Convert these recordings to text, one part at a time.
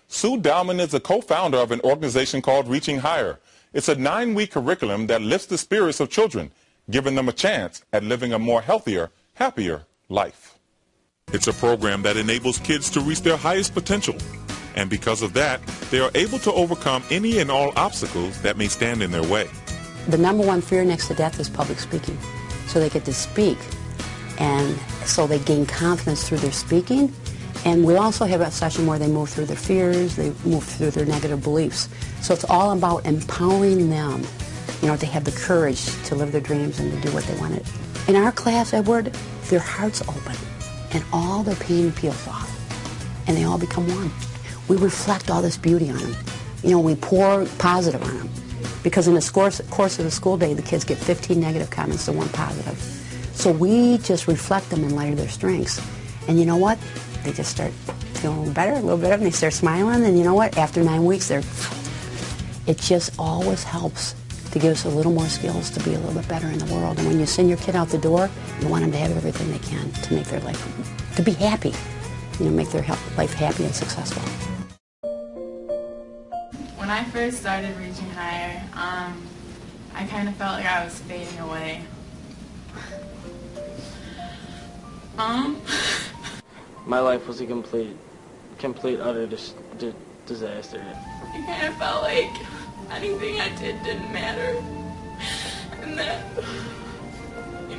Sue Dowman is a co-founder of an organization called Reaching Higher. It's a 9-week curriculum that lifts the spirits of children, giving them a chance at living a more healthier, happier life. It's a program that enables kids to reach their highest potential. And because of that, they are able to overcome any and all obstacles that may stand in their way. The number one fear next to death is public speaking. So they get to speak, and so they gain confidence through their speaking. And we also have a session where they move through their fears, they move through their negative beliefs. So it's all about empowering them, to have the courage to live their dreams and to do what they wanted. In our class, Edward, their hearts open, and all their pain peels off, and they all become one. We reflect all this beauty on them. We pour positive on them. Because in the course of the school day, the kids get 15 negative comments to 1 positive. So we just reflect them in light of their strengths. And you know what? They just start feeling a little better, and they start smiling, and you know what? After 9 weeks, it just always helps to give us a little more skills to be a little bit better in the world. And when you send your kid out the door, you want them to have everything they can to make their life, to be happy, make their life happy and successful. When I first started Reaching Higher, I kind of felt like I was fading away. My life was a complete utter disaster. I kind of felt like anything I did didn't matter. And that,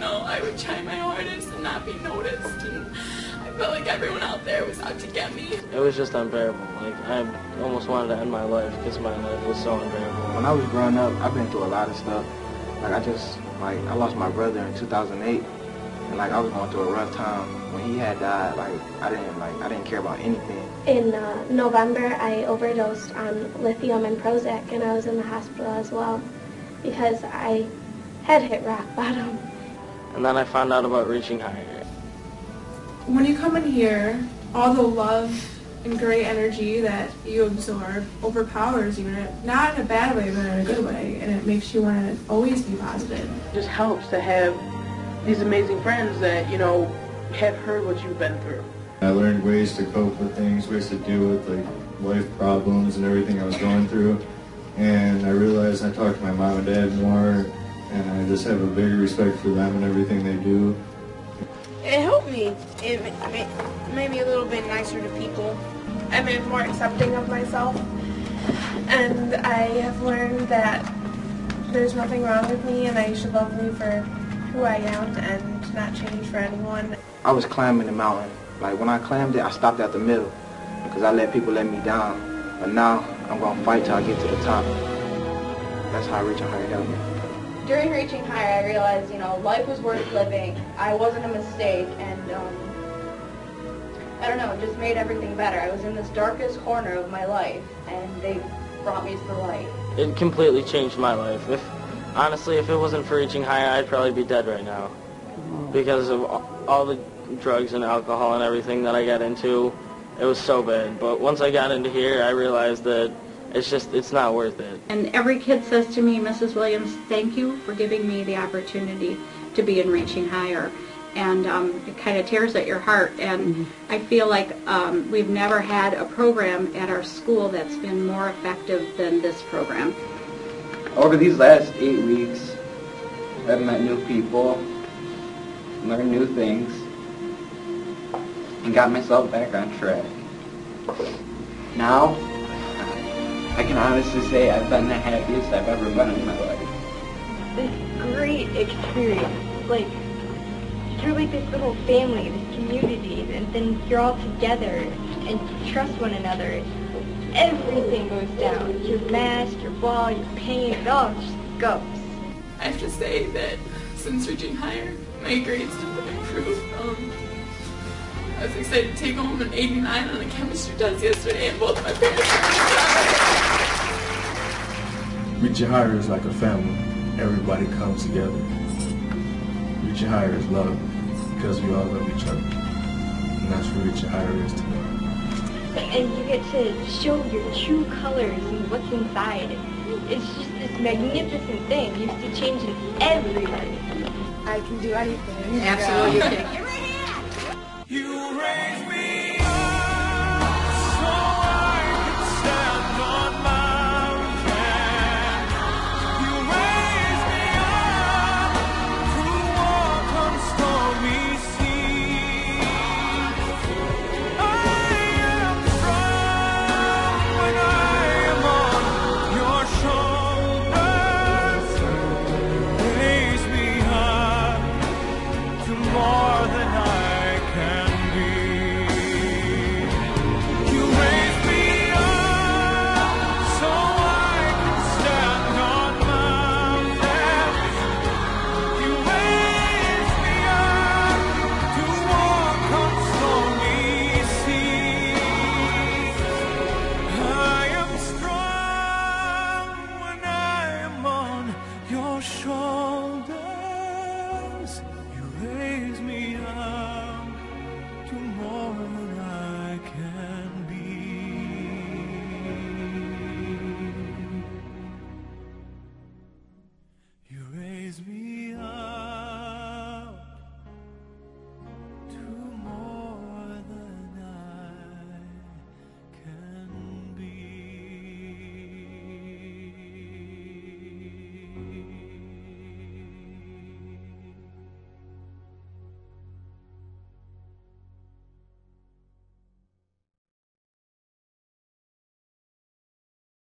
I would try my hardest and not be noticed. And I felt like everyone out there was out to get me. It was just unbearable. I almost wanted to end my life because my life was so unbearable. When I was growing up, I've been through a lot of stuff. I lost my brother in 2008. And I was going through a rough time. When he had died, I didn't care about anything. In November, I overdosed on lithium and Prozac, and I was in the hospital as well because I had hit rock bottom. And then I found out about Reaching Higher. When you come in here, all the love and great energy that you absorb overpowers you, not in a bad way, but in a good way, and it makes you want to always be positive. It just helps to have these amazing friends that, have heard what you've been through. I learned ways to cope with things, ways to deal with life problems and everything I was going through. And I realized I talked to my mom and dad more, and I just have a bigger respect for them and everything they do. It helped me. It made me a little bit nicer to people. I made more accepting of myself. And I have learned that there's nothing wrong with me, and I should love me for who I am and not change for anyone. I was climbing the mountain. When I climbed it, I stopped at the middle because I let people let me down. But now I'm going to fight till I get to the top. That's how Reaching Higher helped me. During Reaching Higher, I realized, life was worth living. I wasn't a mistake, and I don't know, it just made everything better. I was in this darkest corner of my life, and they brought me to the light. It completely changed my life. Honestly, if it wasn't for Reaching Higher, I'd probably be dead right now. Because of all the drugs and alcohol and everything that I got into, it was so bad. But once I got into here, I realized that it's not worth it. And every kid says to me, Mrs. Williams, thank you for giving me the opportunity to be in Reaching Higher. And it kind of tears at your heart. And I feel like we've never had a program at our school that's been more effective than this program. Over these last 8 weeks, I've met new people, learned new things, and got myself back on track. Now, I can honestly say I've been the happiest I've ever been in my life. This great experience. You're like this little family, this community, and then you're all together and you trust one another. Everything goes down. Your mask, your ball, your pain, it all just goes. I have to say that since Reaching Higher, my grades have improved. I was excited to take home an 89 on a chemistry test yesterday, and both my parents were Reaching Higher is like a family. Everybody comes together. Reaching Higher is love because we all love each other. And that's what Reaching Higher is to me. And you get to show your true colors and what's inside. It's just this magnificent thing. You see change in everybody. I can do anything. Absolutely you can.